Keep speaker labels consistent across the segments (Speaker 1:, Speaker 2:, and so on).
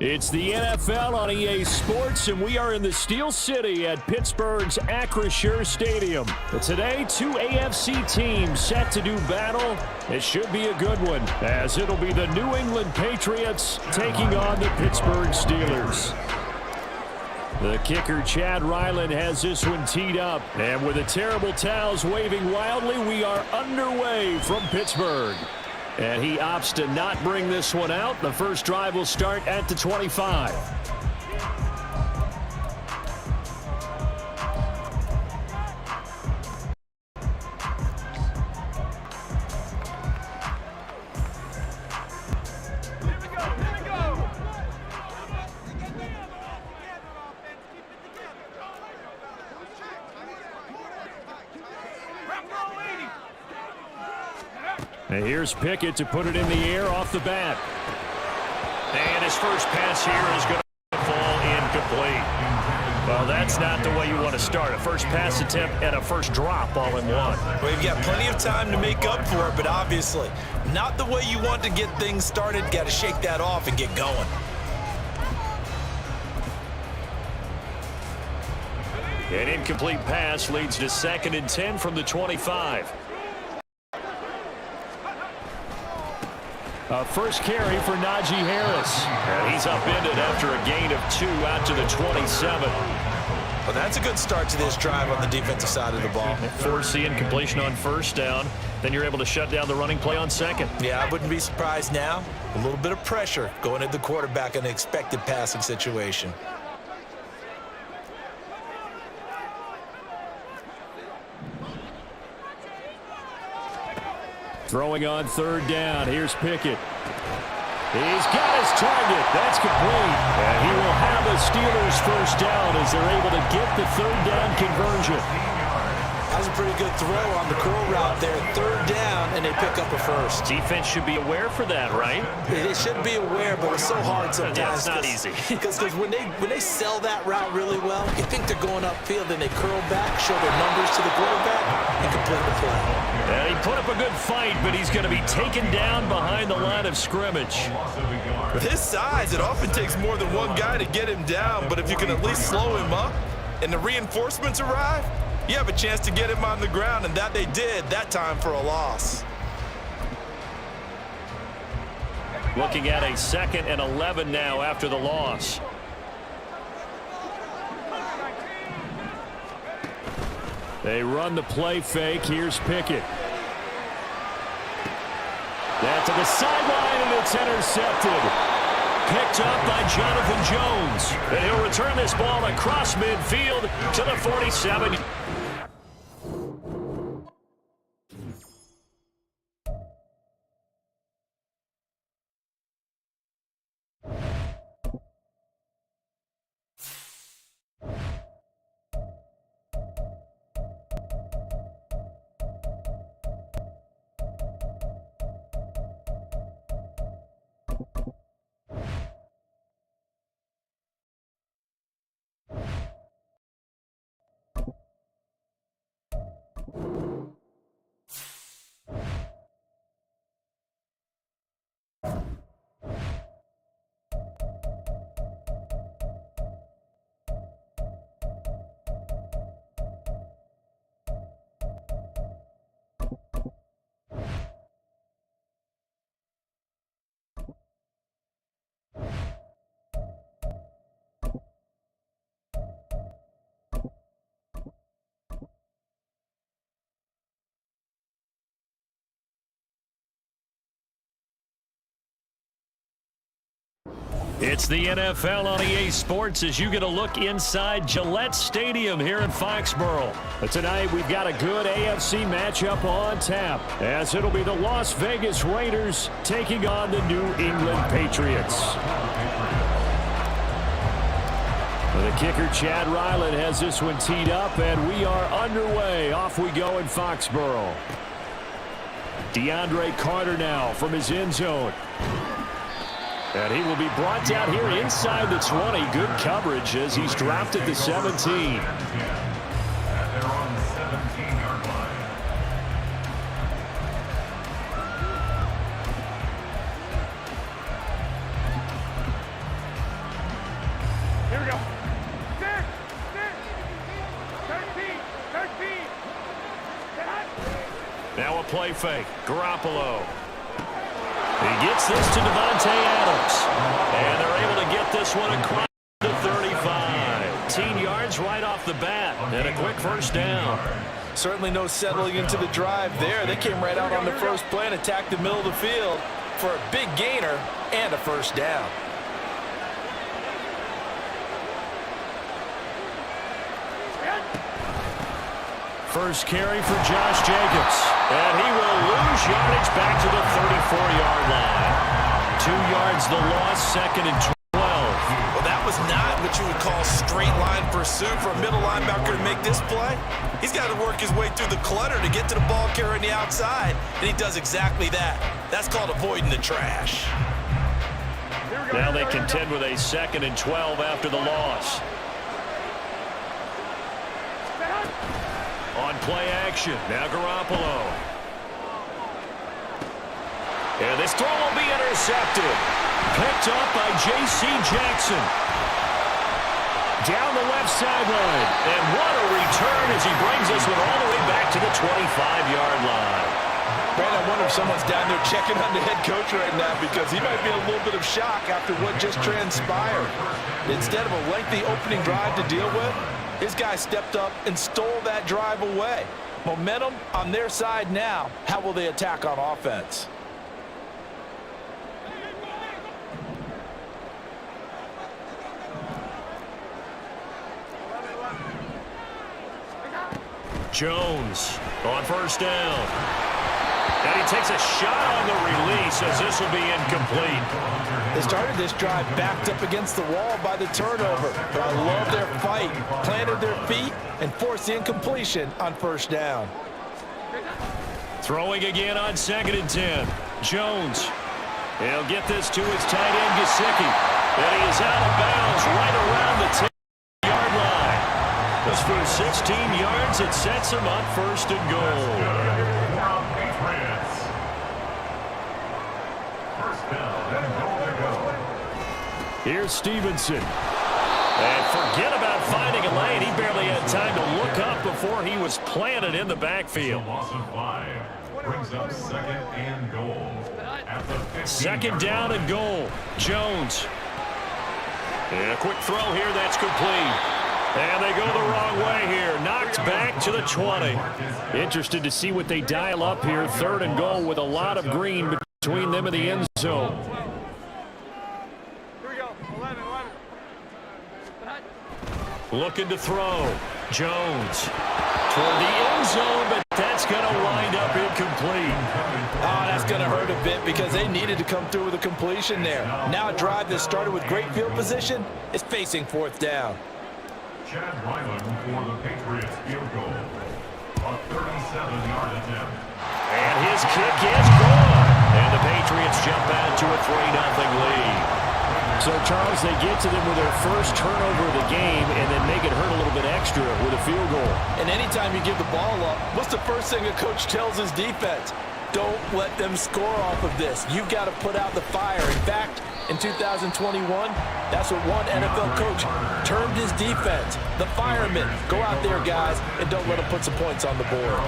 Speaker 1: It's the NFL on EA Sports, and we are in the Steel City at Pittsburgh's Acrisure Stadium. But today, two AFC teams set to do battle. It should be a good one, as it'll be the New England Patriots taking on the Pittsburgh Steelers. The kicker, Chad Ryland, has this one teed up. And with the terrible towels waving wildly, we are underway from Pittsburgh. And he opts to not bring this one out. The first drive will start at the 25. And here's Pickett to put it in the air off the bat. And his first pass here is going to fall incomplete. Well, that's not the way you want to start. A first pass attempt and a first drop all in one.
Speaker 2: Well, you've got plenty of time to make up for it, but obviously not the way you want to get things started. Got to shake that off and get going.
Speaker 1: An incomplete pass leads to 2nd and 10 from the 25. First carry for Najee Harris. And he's upended after a gain of 2 out to the 27.
Speaker 2: Well, that's a good start to this drive on the defensive side of the ball.
Speaker 1: Force the incompletion on first down. Then you're able to shut down the running play on second.
Speaker 2: Yeah, I wouldn't be surprised now. A little bit of pressure going at the quarterback in an expected passing situation.
Speaker 1: Throwing on 3rd down. Here's Pickett. He's got his target. That's complete. And he will have the Steelers first down as they're able to get the 3rd down conversion.
Speaker 2: That was a pretty good throw on the curl route there. 3rd down, and they pick up a first.
Speaker 1: Defense should be aware for that, right?
Speaker 2: They should be aware, but it's so hard sometimes.
Speaker 1: Yeah, it's not easy.
Speaker 2: Because when they sell that route really well, you think they're going upfield, and they curl back, show their numbers to the quarterback, and complete the play.
Speaker 1: And he put up a good fight, but he's going to be taken down behind the line of scrimmage.
Speaker 3: With his size, it often takes more than one guy to get him down, but if you can at least slow him up and the reinforcements arrive, you have a chance to get him on the ground, and that they did that time for a loss.
Speaker 1: Looking at a 2nd and 11 now after the loss. They run the play fake. Here's Pickett. That to the sideline, and it's intercepted. Picked up by Jonathan Jones. And he'll return this ball across midfield to the 47. It's the NFL on EA Sports as you get a look inside Gillette Stadium here in Foxborough. But tonight we've got a good AFC matchup on tap, as it'll be the Las Vegas Raiders taking on the New England Patriots. The kicker, Chad Ryland, has this one teed up, and we are underway. Off we go in Foxborough. DeAndre Carter now from his end zone. And he will be brought down here inside the 20. Good coverage as he's dropped at the 17. Now a play fake. Garoppolo. He gets this to Devontae Adams. And they're able to get this one across the 35. 18 yards right off the bat. And a quick first down.
Speaker 2: Certainly no settling into the drive there. They came right out on the first play and attacked the middle of the field for a big gainer and a first down.
Speaker 1: First carry for Josh Jacobs. And he will lose yardage back to the 34-yard line. 2 yards the loss, 2nd and 12.
Speaker 3: Well, that was not what you would call straight line pursuit for a middle linebacker to make this play. He's got to work his way through the clutter to get to the ball carrier on the outside, and he does exactly that. That's called avoiding the trash.
Speaker 1: Now they contend with a 2nd and 12 after the loss. On play action, now Garoppolo. And this throw will be intercepted. Picked up by J.C. Jackson. Down the left sideline. And what a return as he brings this one all the way back to the 25-yard line.
Speaker 2: Brad, I wonder if someone's down there checking on the head coach right now because he might be in a little bit of shock after what just transpired. Instead of a lengthy opening drive to deal with, his guy stepped up and stole that drive away. Momentum on their side now. How will they attack on offense?
Speaker 1: Jones on first down. And he takes a shot on the release as this will be incomplete.
Speaker 2: They started this drive backed up against the wall by the turnover. But I love their fight. Planted their feet and forced the incompletion on first down.
Speaker 1: Throwing again on 2nd and 10. Jones. He'll get this to his tight end, Gesicki. And he is out of bounds right around the 10-yard line. Just for 16 yards, it sets him up 1st and goal. Here's Stevenson. And forget about finding a lane. He barely had time to look up before he was planted in the backfield.
Speaker 4: Loss of 5 brings up 2nd and goal. At the
Speaker 1: 2nd down and goal. Jones. And a quick throw here that's complete. And they go the wrong way here. Knocked back to the 20. Interested to see what they dial up here. 3rd and goal with a lot of green between them and the end zone. Looking to throw. Jones toward the end zone, but that's going to wind up incomplete.
Speaker 2: Oh, that's going to hurt a bit because they needed to come through with a completion there. Now a drive that started with great field position is facing 4th down.
Speaker 4: Chad Ryland for the Patriots field goal. A 37-yard attempt.
Speaker 1: And his kick is gone. And the Patriots jump out to a 3-0 lead. So, Charles, they get to them with their first turnover of the game and then make it hurt a little bit extra with a field goal.
Speaker 2: And anytime you give the ball up, what's the first thing a coach tells his defense? Don't let them score off of this. You've got to put out the fire. In fact, in 2021, that's what one NFL coach termed his defense. The firemen. Go out there, guys, and don't let them put some points on the board.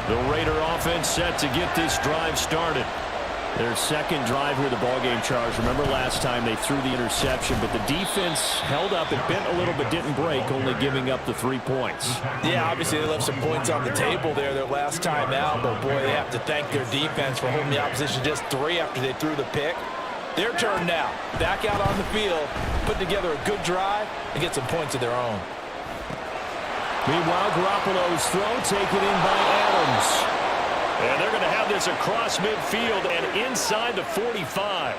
Speaker 1: The Raider offense set to get this drive started. Their 2nd drive here, the ballgame, Charles. Remember last time they threw the interception, but the defense held up. It bent a little but didn't break, only giving up the 3 points.
Speaker 2: Yeah, obviously they left some points on the table there their last time out, but boy, they have to thank their defense for holding the opposition just 3 after they threw the pick. Their turn now. Back out on the field, put together a good drive, and get some points of their own.
Speaker 1: Meanwhile, Garoppolo's throw taken in by Adams. And they're going to have this across midfield and inside the 45.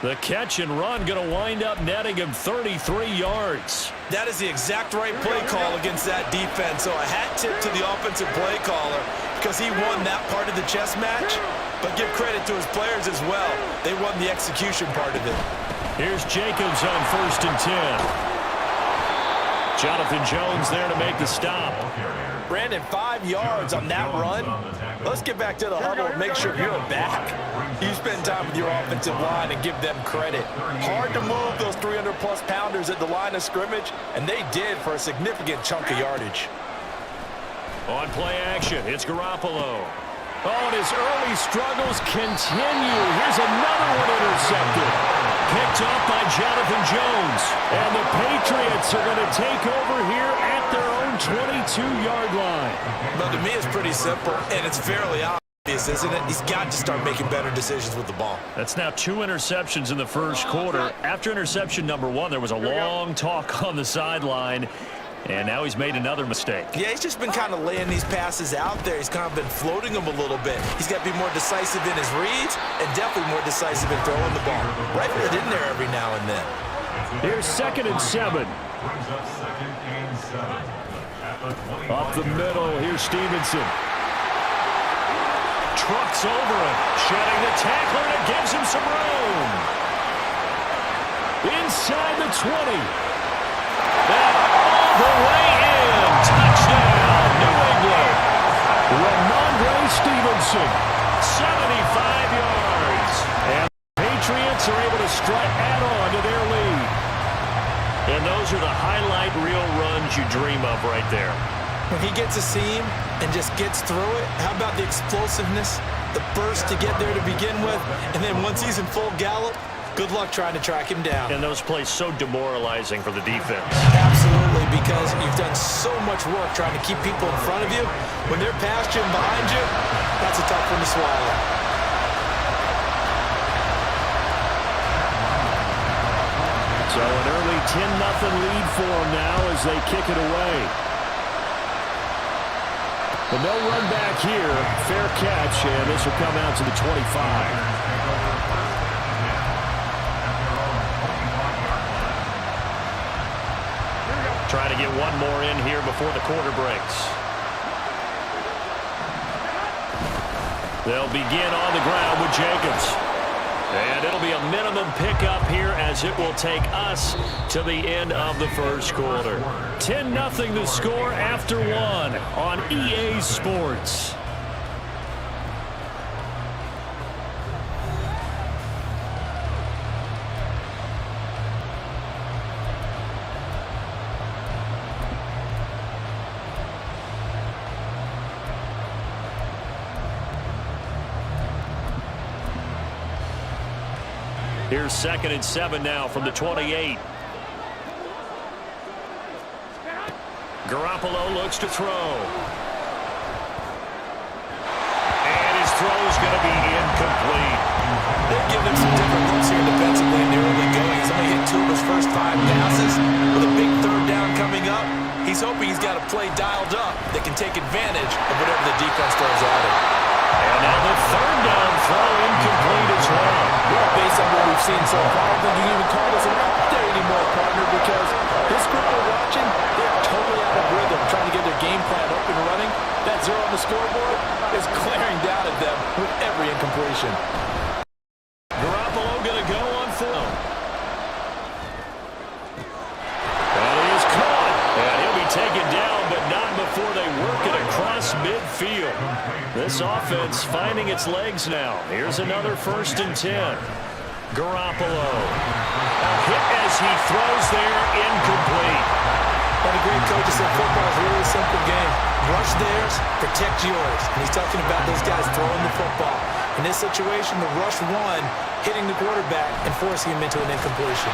Speaker 1: The catch and run going to wind up netting him 33 yards.
Speaker 3: That is the exact right play call against that defense. So a hat tip to the offensive play caller because he won that part of the chess match. But give credit to his players as well. They won the execution part of it.
Speaker 1: Here's Jacobs on 1st and 10. Jonathan Jones there to make the stop.
Speaker 2: Brandon, 5 yards on that run. Let's get back to the huddle and make sure you're back. You spend time with your offensive line and give them credit. Hard to move those 300-plus pounders at the line of scrimmage, and they did for a significant chunk of yardage.
Speaker 1: On play action, it's Garoppolo. Oh, and his early struggles continue. Here's another one intercepted. Picked off by Jonathan Jones. And the Patriots are going to take over here at their own 22-yard line.
Speaker 2: Well, to me, it's pretty simple, and it's fairly obvious, isn't it? He's got to start making better decisions with the ball.
Speaker 1: That's now 2 interceptions in the first quarter. After interception number 1, there was a long talk on the sideline. And now he's made another mistake.
Speaker 2: Yeah, he's just been kind of laying these passes out there. He's kind of been floating them a little bit. He's got to be more decisive in his reads and definitely more decisive in throwing the ball. Rifle it in there every now and then.
Speaker 1: Here's 2nd and 7. Up the middle, here's Stevenson. Trucks over him, shedding the tackler, and it gives him some room. Inside the 20. The way in. Touchdown, New England. Ramondre Stevenson, 75 yards. And the Patriots are able to strut add on to their lead. And those are the highlight reel runs you dream of right there.
Speaker 2: When he gets a seam and just gets through it, how about the explosiveness, the burst to get there to begin with, and then once he's in full gallop, good luck trying to track him down.
Speaker 1: And those plays so demoralizing for the defense.
Speaker 2: Absolutely, because you've done so much work trying to keep people in front of you. When they're past you and behind you, that's a tough one to swallow.
Speaker 1: So an early 10-0 lead for them now as they kick it away. But no run back here. Fair catch, and this will come out to the 25. Trying to get one more in here before the quarter breaks. They'll begin on the ground with Jacobs. And it'll be a minimum pickup here as it will take us to the end of the first quarter. 10-0 the score after 1 on EA Sports. Here's 2nd and 7 now from the 28. Garoppolo looks to throw. And his throw's going to be incomplete.
Speaker 2: They've given him some different looks here defensively in the early going. He's only hit 2 of his first 5 passes. With a big 3rd down coming up, he's hoping he's got a play dialed up that can take advantage of whatever the defense throws at him.
Speaker 1: And now the 3rd down throw incomplete as well.
Speaker 2: Well, based on what we've seen so far, I don't think you can even call this an up there anymore, partner, because this group we're watching, they're totally out of rhythm, trying to get their game plan up and running. That 0 on the scoreboard is glaring down at them with every incompletion.
Speaker 1: Garoppolo going to go on film. And he is caught. And he'll be taken down, but not before they work it across midfield. This offense finding its legs now. Here's another 1st and 10. Garoppolo. A hit as he throws there, incomplete.
Speaker 2: And a great coach said football is really a simple game. Rush theirs, protect yours. And he's talking about those guys throwing the football. In this situation, the rush one, hitting the quarterback and forcing him into an incompletion.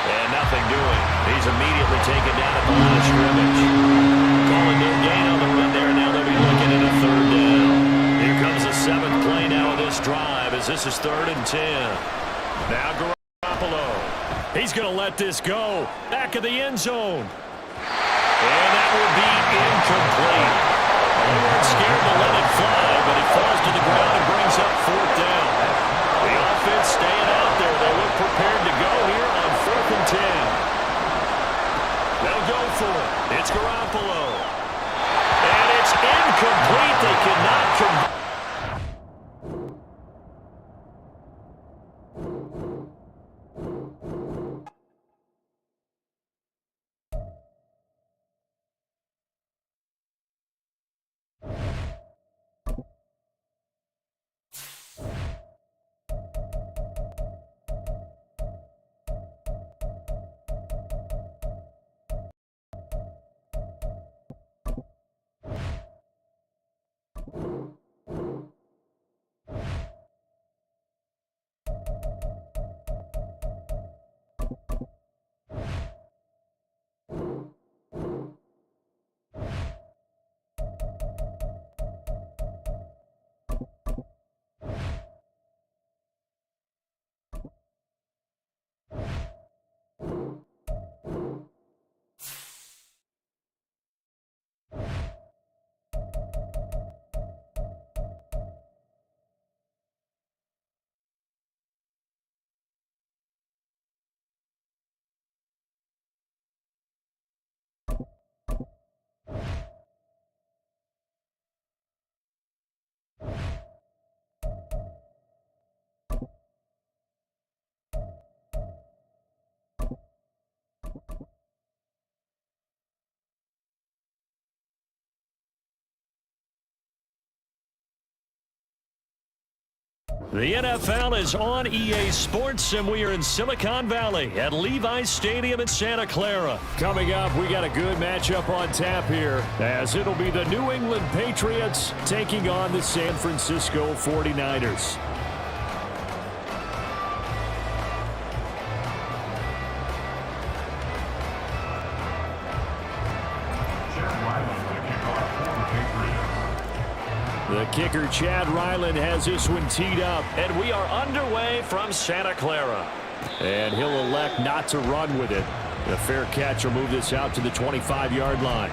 Speaker 1: And nothing doing. He's immediately taken down at the line of scrimmage. Calling no gain on the run there. Now they'll be looking at a 3rd down. Here comes the 7th play now of this drive as this is 3rd and 10. Now Garoppolo. He's going to let this go. Back of the end zone. And that will be incomplete. They weren't scared to let it fly, but it falls to the ground and brings up 4th down. The offense staying out there. They look prepared to go here on 4th and 10. They'll go for it. It's Garoppolo. And it's incomplete. They cannot convert. The NFL is on EA Sports, and we are in Silicon Valley at Levi's Stadium in Santa Clara. Coming up, we got a good matchup on tap here, as it'll be the New England Patriots taking on the San Francisco 49ers. The kicker, Chad Ryland, has this one teed up. And we are underway from Santa Clara. And he'll elect not to run with it. The fair catch will move this out to the 25-yard line.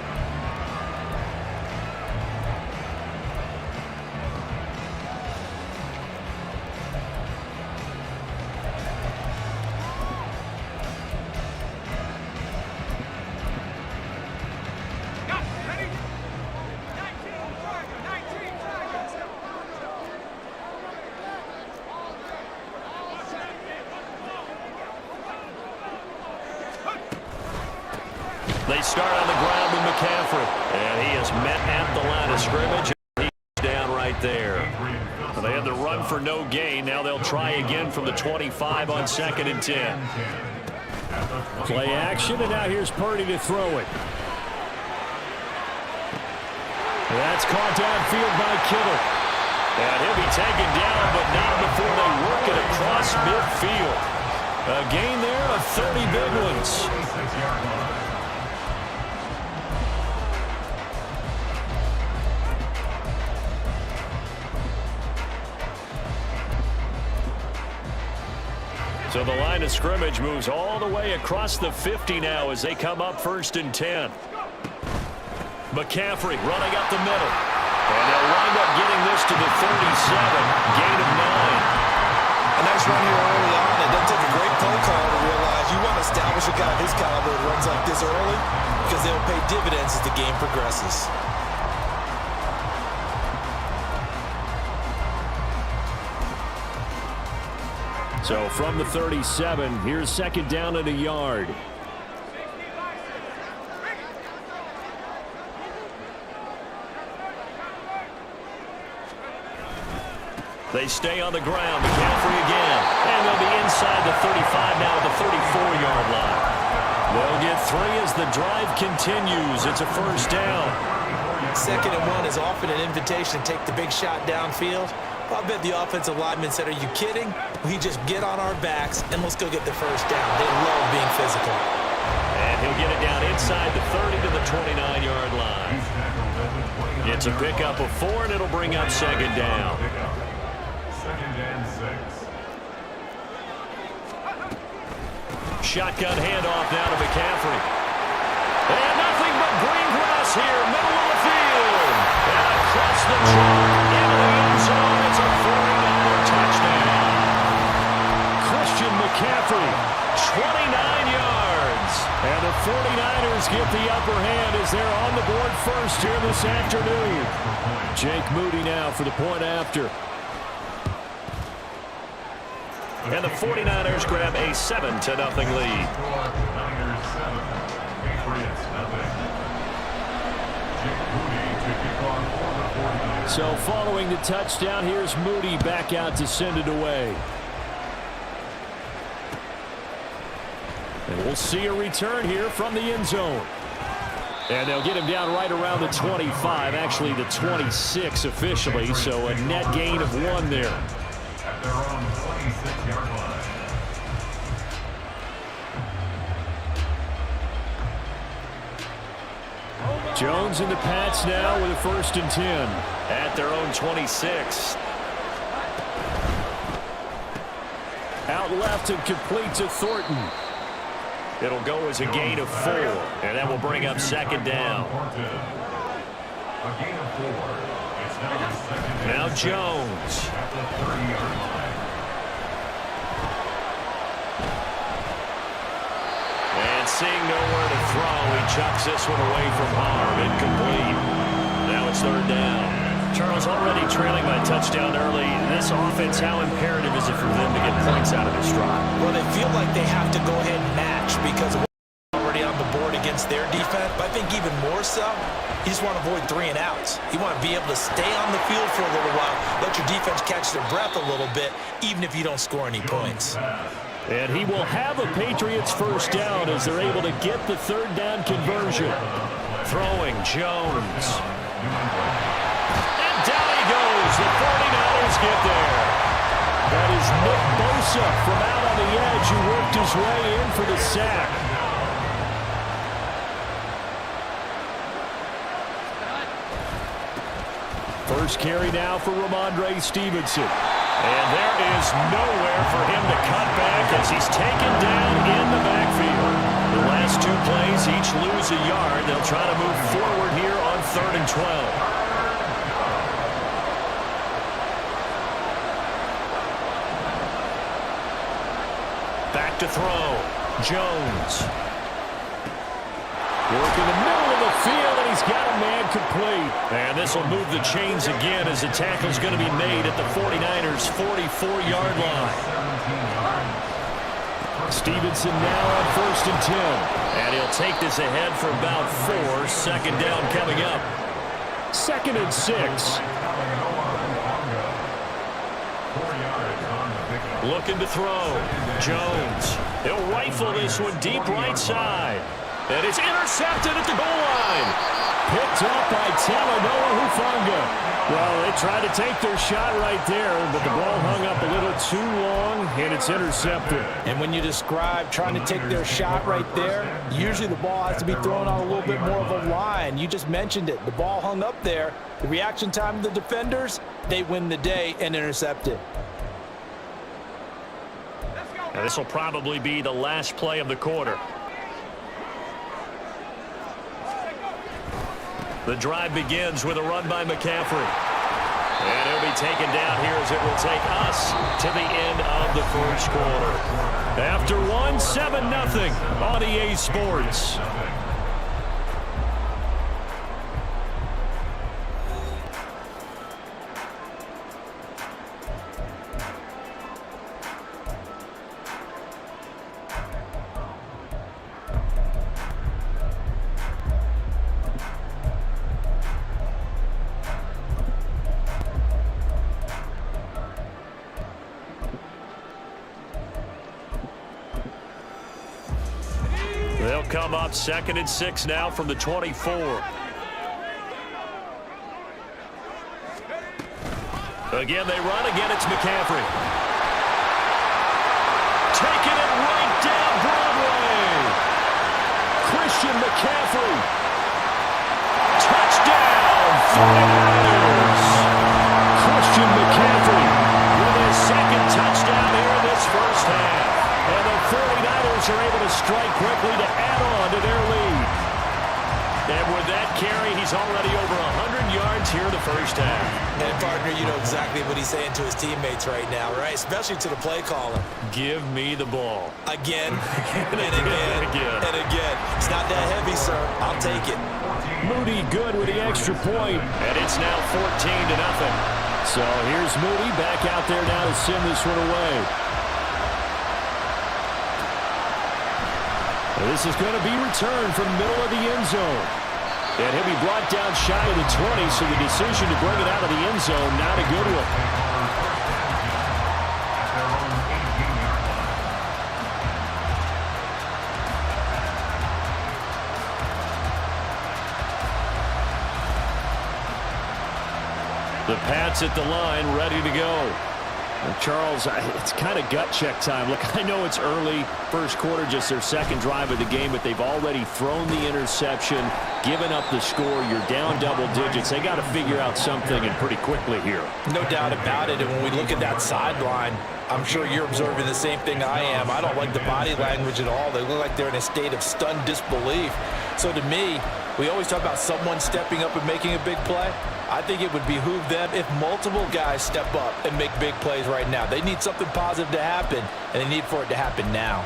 Speaker 1: They start on the ground with McCaffrey, and he is met at the line of scrimmage. He's down right there. Well, they had the run for no gain. Now they'll try again from the 25 on 2nd and 10. Play action, and now here's Purdy to throw it. That's caught downfield by Kittle. And he'll be taken down, but not before they work it across midfield. A gain there of 30 big ones. So the line of scrimmage moves all the way across the 50 now as they come up 1st and 10. McCaffrey running up the middle. And they'll wind up getting this to the 37. Gain of 9.
Speaker 2: A nice run here early on. It doesn't take a great play call to realize you want to establish a guy of his caliber that runs like this early because they'll pay dividends as the game progresses.
Speaker 1: So from the 37, here's 2nd down and a yard. They stay on the ground. McCaffrey again. And they'll be inside the 35 now at the 34-yard line. They'll get 3 as the drive continues. It's a 1st down.
Speaker 2: 2nd and 1 is often an invitation to take the big shot downfield. I bet the offensive lineman said, are you kidding? We just get on our backs and let's go get the 1st down. They love being physical.
Speaker 1: And he'll get it down inside the 30 to the 29-yard line. It's a pickup of 4, and it'll bring up 2nd down.
Speaker 4: 2nd and 6.
Speaker 1: Shotgun handoff now to McCaffrey. And nothing but green grass here, middle of the field. And across the chalk into the end zone. It's a 49er touchdown. Christian McCaffrey, 29 yards. And the 49ers get the upper hand as they're on the board first here this afternoon. Jake Moody now for the point after. And the 49ers grab a 7-0 lead.
Speaker 4: Niners 7, Patriots nothing. Jake Moody to kick off for the 49ers.
Speaker 1: So following the touchdown, here's Moody back out to send it away. And we'll see a return here from the end zone. And they'll get him down right around the 25, actually the 26 officially, so a net gain of 1 there.
Speaker 4: At their own 26-yard line.
Speaker 1: Jones and the Pats now with a 1st and 10. At their own 26. Out left and complete to Thornton. It'll go as a gain of 4, and that will bring up 2nd down.
Speaker 4: A gain of 4. It's now the 2nd
Speaker 1: Now
Speaker 4: and 6
Speaker 1: Jones.
Speaker 4: at the 30-yard line.
Speaker 1: And seeing nowhere to throw, he chucks this one away from harm. Incomplete. Now it's 3rd down. Charles, already trailing by a touchdown early. This offense, how imperative is it for them to get points out of this drive?
Speaker 2: Well, they feel like they have to go ahead and match because of what's already on the board against their defense, but I think even more so, you just want to avoid 3 and outs. You want to be able to stay on the field for a little while, let your defense catch their breath a little bit, even if you don't score any points.
Speaker 1: And he will have a Patriots first down as they're able to get the third down conversion. Throwing Jones. And down he goes. The 49ers get there. That is Nick Bosa from out on the edge who worked his way in for the sack. First carry now for Ramondre Stevenson. And there is nowhere for him to cut back as he's taken down in the backfield. The last 2 plays each lose a yard. They'll try to move forward here on 3rd and 12. Back to throw. Jones. Work in the middle of the field, and he's got a man complete. And this will move the chains again as the tackle's going to be made at the 49ers' 44-yard line. Stevenson now on 1st and 10. And he'll take this ahead for about 4. Second down coming up. 2nd and 6. Looking to throw. Jones. He'll rifle this one deep right side. And it's intercepted at the goal line. Picked up by Talanoa Hufanga. Well, they tried to take their shot right there, but the ball hung up a little too long, and it's intercepted.
Speaker 2: And when you describe trying to take their shot right there, usually the ball has to be thrown on a little bit more of a line. You just mentioned it. The ball hung up there. The reaction time of the defenders, they win the day and intercept it.
Speaker 1: Now, this will probably be the last play of the quarter. The drive begins with a run by McCaffrey. And he'll be taken down here as it will take us to the end of the first quarter. After 1, 7-0 on EA Sports. They'll come up 2nd and 6 now from the 24. Again, they run. Again, it's McCaffrey. Taking it right down Broadway. Christian McCaffrey. Touchdown, 49ers. Christian McCaffrey with his 2nd touchdown here in this first half. And the 49ers are able to strike quickly to add on to their lead. And with that carry, he's already over 100 yards here in the first half.
Speaker 2: And, partner, you know exactly what he's saying to his teammates right now, right? Especially to the play caller.
Speaker 1: Give me the ball.
Speaker 2: Again, and again, and again. It's not that heavy, sir. I'll take it.
Speaker 1: Moody good with the extra point. And it's now 14-0. So here's Moody back out there now to send this one away. This is going to be returned from the middle of the end zone. And he'll be brought down shy of the 20, so the decision to bring it out of the end zone, not a good one. The Pats at the line, ready to go. Charles, it's kind of gut check time. Look, I know it's early, first quarter, just their 2nd drive of the game, but they've already thrown the interception, given up the score. You're down double digits. They got to figure out something, and pretty quickly here.
Speaker 2: No doubt about it. And when we look at that sideline, I'm sure you're observing the same thing I am. I don't like the body language at all. They look like they're in a state of stunned disbelief. So to me, we always talk about someone stepping up and making a big play. I think it would behoove them if multiple guys step up and make big plays right now. They need something positive to happen, and they need for it to happen now.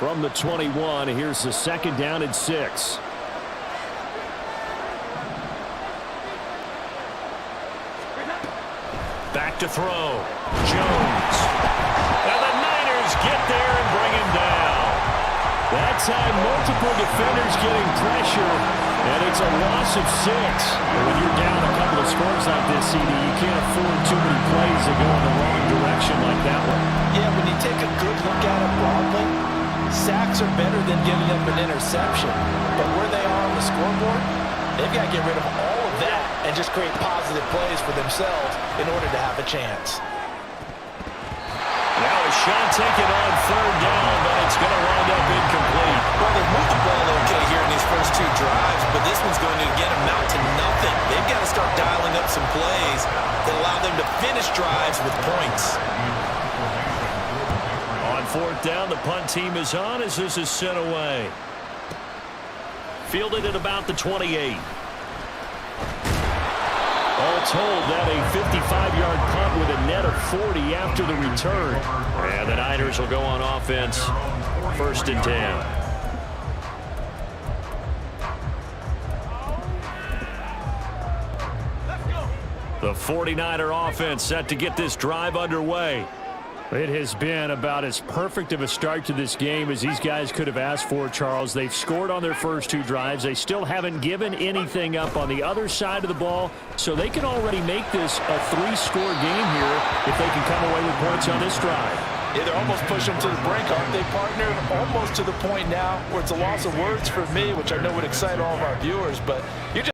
Speaker 1: From the 21, here's the 2nd down and 6. Back to throw. Jones. And the Niners get there and bring him down. That time, multiple defenders getting pressure, and it's a loss of 6. When you're down a couple of scores like this, CD, you can't afford too many plays that go in the wrong direction like that one.
Speaker 2: Yeah, when you take a good look at it broadly, sacks are better than giving up an interception. But where they are on the scoreboard, they've got to get rid of all of that and just create positive plays for themselves in order to have a chance.
Speaker 1: Now a shot taken on 3rd down, but it's going to wind up incomplete.
Speaker 3: Well, they've moved the ball okay here in these first 2 drives, but this one's going to, again, amount to nothing. They've got to start dialing up some plays that allow them to finish drives with points.
Speaker 1: On 4th down, the punt team is on as this is sent away. Fielded at about the 28. All told, that a 55-yard punt with a net of 40 after the return. And the Niners will go on offense, 1st and 10. The 49er offense set to get this drive underway. It has been about as perfect of a start to this game as these guys could have asked for, Charles. They've scored on their first 2 drives. They still haven't given anything up on the other side of the ball, so they can already make this a 3-score game here if they can come away with points on this drive.
Speaker 2: Yeah, they're almost pushing them to the brink, aren't they, partner? Almost to the point now where it's a loss of words for me, which I know would excite all of our viewers, but you just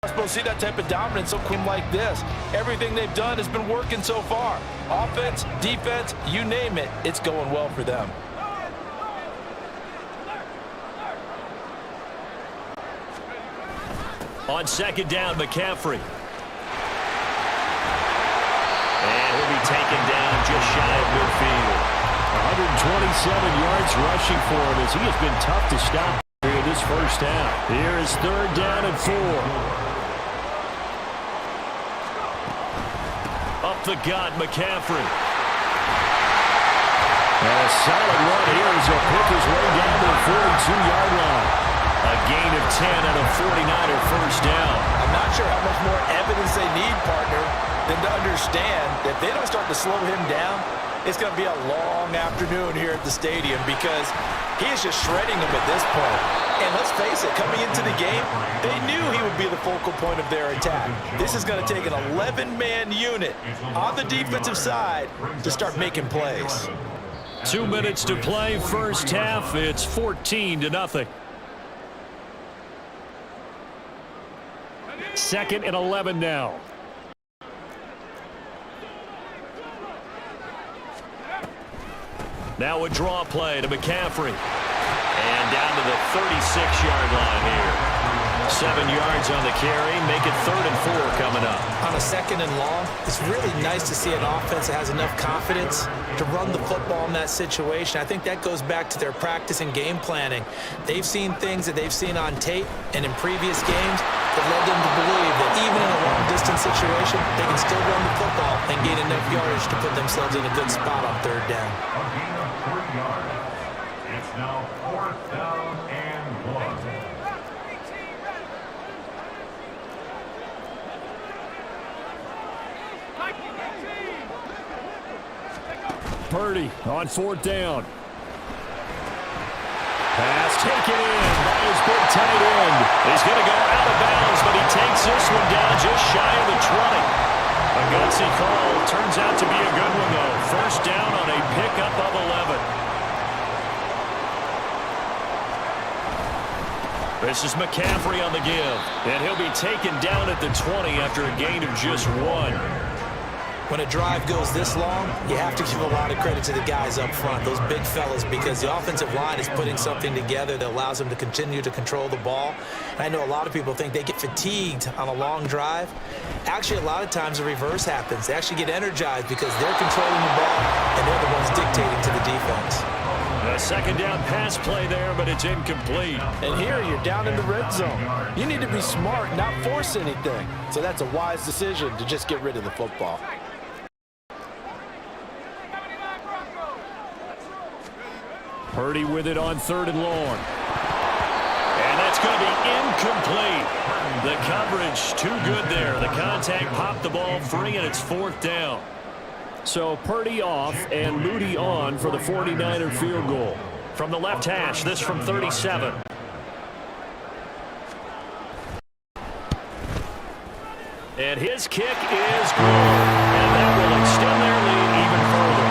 Speaker 2: supposed to see that type of dominance so quick like this. Everything they've done has been working so far. Offense, defense, you name it, it's going well for them.
Speaker 1: On 2nd down, McCaffrey. And he'll be taken down just shy of midfield. 127 yards rushing for him as he has been tough to stop in this first half. Here is 3rd down and 4. Up the gut, McCaffrey. And a solid run here as he'll pick his way down to the 42-yard line. A gain of 10 and a 49er first down.
Speaker 2: I'm not sure how much more evidence they need, partner, than to understand that if they don't start to slow him down, it's going to be a long afternoon here at the stadium because he is just shredding them at this point. And let's face it, coming into the game, they knew he would be the focal point of their attack. This is going to take an 11-man unit on the defensive side to start making plays.
Speaker 1: 2 minutes to play, first half. It's 14-0. 2nd and 11 now. Now a draw play to McCaffrey. And down to the 36-yard line here. 7 yards on the carry. Make it 3rd and 4 coming up.
Speaker 2: On a 2nd and long, it's really nice to see an offense that has enough confidence to run the football in that situation. I think that goes back to their practice and game planning. They've seen things that they've seen on tape and in previous games that led them to believe that even in a long-distance situation, they can still run the football and gain enough yardage to put themselves in a good spot on 3rd down.
Speaker 4: A gain of 3 yards. It's now 4th down and 1.
Speaker 1: Purdy on 4th down. Pass taken in by his big tight end. He's going to go out of bounds, but he takes this one down just shy of the 20. A gutsy call. Turns out to be a good one, though. First down on a pickup of 11. This is McCaffrey on the give. And he'll be taken down at the 20 after a gain of just 1.
Speaker 2: When a drive goes this long, you have to give a lot of credit to the guys up front, those big fellas, because the offensive line is putting something together that allows them to continue to control the ball. And I know a lot of people think they get fatigued on a long drive. Actually, a lot of times the reverse happens. They actually get energized because they're controlling the ball and they're the ones dictating to the defense.
Speaker 1: A 2nd down pass play there, but it's incomplete.
Speaker 2: And here you're down in the red zone. You need to be smart, not force anything. So that's a wise decision to just get rid of the football.
Speaker 1: Purdy with it on 3rd and long. And that's going to be incomplete. The coverage too good there. The contact popped the ball free, and it's 4th down. So Purdy off and Moody on for the 49er field goal. From the left hash, this from 37. And his kick is good. And that will extend their lead even further.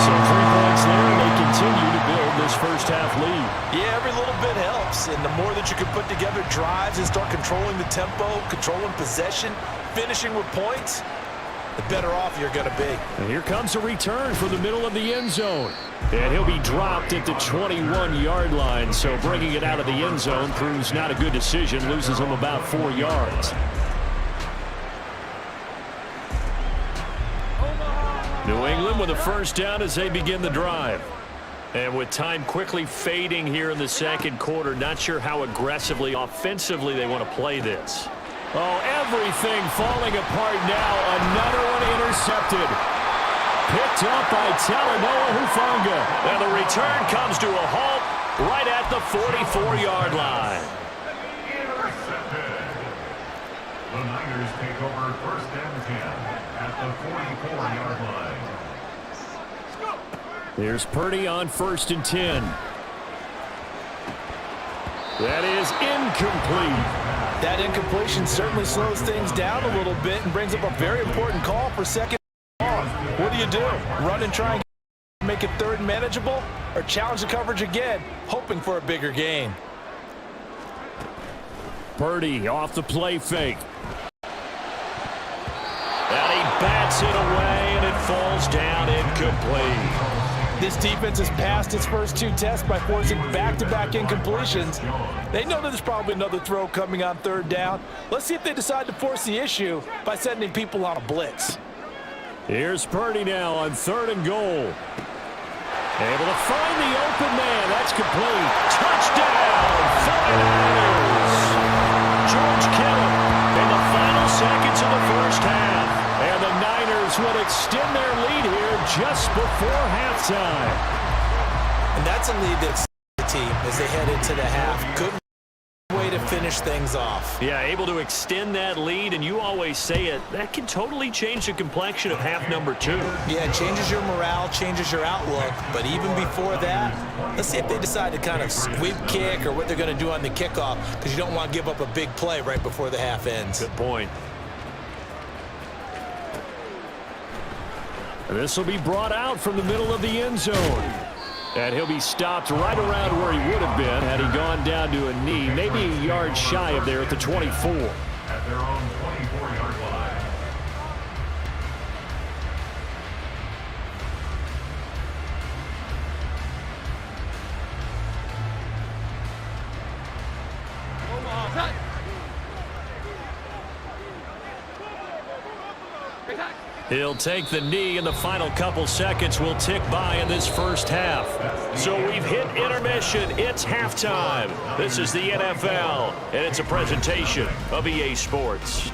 Speaker 1: So 3 points there, and they continue to build this first half lead.
Speaker 2: Yeah, every little bit helps. And the more that you can put together drives and start controlling the tempo, controlling possession, finishing with points, the better off you're going to be.
Speaker 1: And here comes a return from the middle of the end zone. And he'll be dropped at the 21-yard line. So bringing it out of the end zone proves not a good decision. Loses him about 4 yards. New England with a first down as they begin the drive. And with time quickly fading here in the second quarter, not sure how aggressively, offensively they want to play this. Oh, everything falling apart now. Another one intercepted. Picked up by Talanoa Hufanga. And the return comes to a halt right at the 44-yard line.
Speaker 4: Intercepted. The Niners take over first and 10 at the 44-yard line.
Speaker 1: Here's Purdy on first and 10. That is incomplete.
Speaker 2: That incompletion certainly slows things down a little bit and brings up a very important call for second down. What do? Run and try and make it third and manageable, or challenge the coverage again, hoping for a bigger gain?
Speaker 1: Purdy off the play fake. And he bats it away, and it falls down incomplete.
Speaker 2: This defense has passed its first 2 tests by forcing back-to-back incompletions. They know that there's probably another throw coming on third down. Let's see if they decide to force the issue by sending people on a blitz.
Speaker 1: Here's Purdy now on third and goal. Able to find the open man. That's complete. Touchdown, 49ers. George Kittle in the final seconds of the first half. And the Niners will extend their lead here just before halftime.
Speaker 2: And that's a lead that's the team as they head into the half. Good way to finish things off.
Speaker 1: Yeah, able to extend that lead, and you always say it, that can totally change the complexion of half number 2.
Speaker 2: Yeah, it changes your morale, changes your outlook. But even before that, let's see if they decide to kind of squib kick or what they're going to do on the kickoff, because you don't want to give up a big play right before the half ends.
Speaker 1: Good point. This will be brought out from the middle of the end zone. And he'll be stopped right around where he would have been had he gone down to a knee, maybe a yard shy of there at the 24.
Speaker 4: At their own 24-yard line.
Speaker 1: He'll take the knee, and the final couple seconds will tick by in this first half. So we've hit intermission. It's halftime. This is the NFL, and it's a presentation of EA Sports.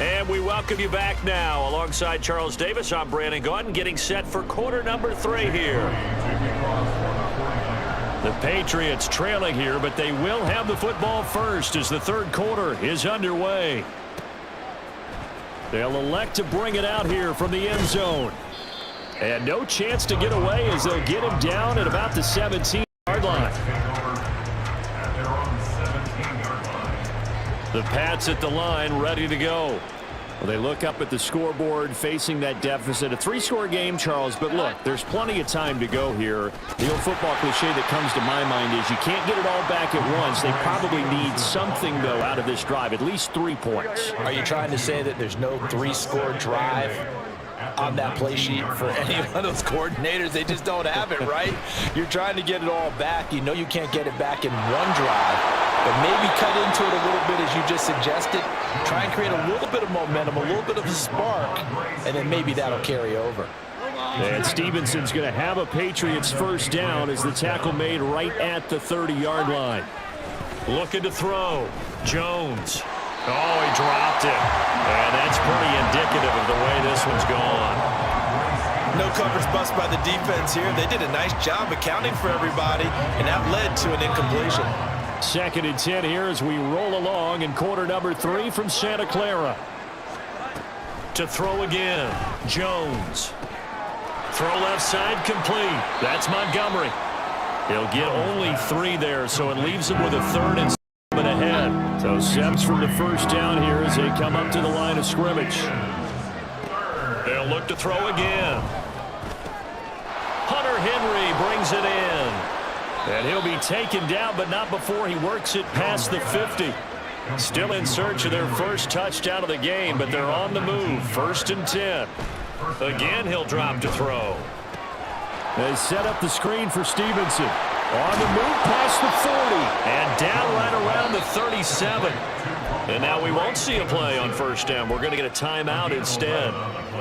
Speaker 1: And we welcome you back now. Alongside Charles Davis, I'm Brandon Gaudin, getting set for quarter number 3 here. The Patriots trailing here, but they will have the football first as the third quarter is underway. They'll elect to bring it out here from the end zone. And no chance to get away as they'll get him down at about the 17-yard line. The Pats at the line, ready to go. Well, they look up at the scoreboard facing that deficit. A 3-score game, Charles, but look, there's plenty of time to go here. The old football cliche that comes to my mind is you can't get it all back at once. They probably need something, though, out of this drive, at least 3 points.
Speaker 2: Are you trying to say that there's no 3-score drive on that play sheet for any of those coordinators? They just don't have it, right? You're trying to get it all back. You know you can't get it back in one drive, but maybe cut into it a little bit as you just suggested. Try and create a little bit of momentum, a little bit of a spark, and then maybe that'll carry over.
Speaker 1: And Stevenson's going to have a Patriots first down as the tackle made right at the 30-yard line. Looking to throw. Jones. Oh, he dropped it. And that's pretty indicative of the way this one's gone.
Speaker 2: No coverage bust by the defense here. They did a nice job accounting for everybody, and that led to an incompletion.
Speaker 1: 2nd and 10 here as we roll along in quarter number 3 from Santa Clara. To throw again, Jones. Throw left side complete. That's Montgomery. He'll get only 3 there, so it leaves him with a 3rd and 7 ahead. So Seps from the first down here as they come up to the line of scrimmage. They'll look to throw again. Hunter Henry brings it in. And he'll be taken down, but not before he works it past the 50. Still in search of their first touchdown of the game, but they're on the move. 1st and 10. Again, he'll drop to throw. They set up the screen for Stevenson. On the move past the 40. And down right around the 37. And now we won't see a play on 1st down. We're going to get a timeout instead.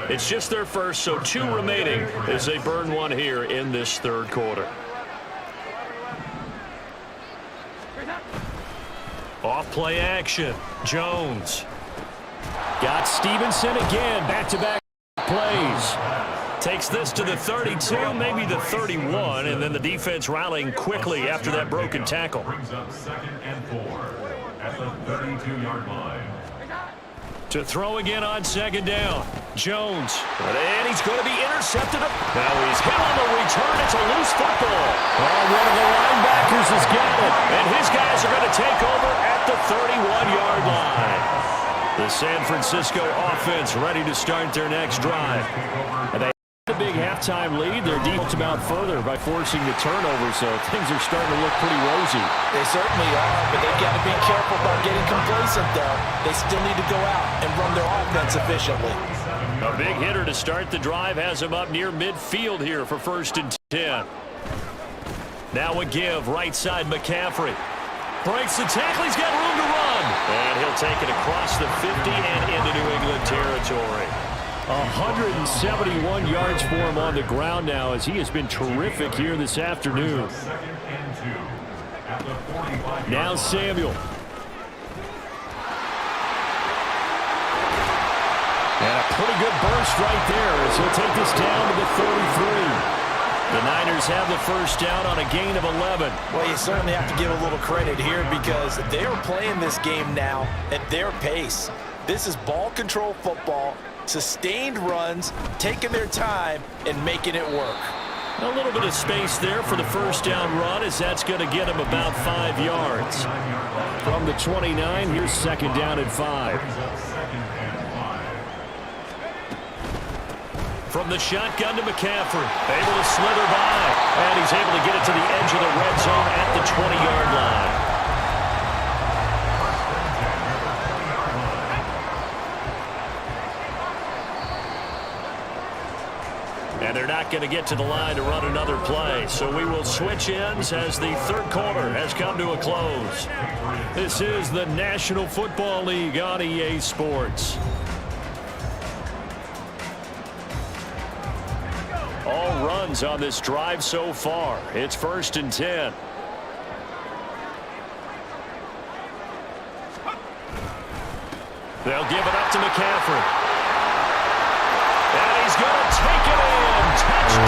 Speaker 1: It's just their first, so 2 remaining as they burn 1 here in this 3rd quarter. Off play action. Jones. Got Stevenson again. Back-to-back plays. Takes this to the 32, maybe the 31, and then the defense rallying quickly after that broken tackle.
Speaker 4: Brings up 2nd and 4 at the 32-yard line.
Speaker 1: To throw again on 2nd down. Jones. And he's going to be intercepted. Now he's hit on the return. It's a loose football. Oh, one of the linebackers has got it. And his guys are going to take over at the 31-yard line. The San Francisco offense ready to start their next drive. And they have a big halftime lead. Their defense about further by forcing the turnover, so things are starting to look pretty rosy.
Speaker 2: They certainly are, but they've got to be careful about getting complacent, though. They still need to go out and run their offense efficiently.
Speaker 1: A big hitter to start the drive has him up near midfield here for 1st and 10. Now a give, right side McCaffrey. Breaks the tackle, he's got room to run. And he'll take it across the 50 and into New England territory. 171 yards for him on the ground now as he has been terrific here this afternoon. Now Samuel. And a pretty good burst right there as he'll take this down to the 33. The Niners have the 1st down on a gain of 11.
Speaker 2: Well, you certainly have to give a little credit here because they are playing this game now at their pace. This is ball control football, sustained runs, taking their time, and making it work.
Speaker 1: A little bit of space there for the 1st down run as that's going to get him about 5 yards. From the 29, here's 2nd down and 5. From the shotgun to McCaffrey, able to slither by, and he's able to get it to the edge of the red zone at the 20-yard line. And they're not going to get to the line to run another play, so we will switch ends as the 3rd quarter has come to a close. This is the National Football League on EA Sports. All runs on this drive so far. It's 1st and 10. They'll give it up to McCaffrey. And he's going to take it in. Touchdown.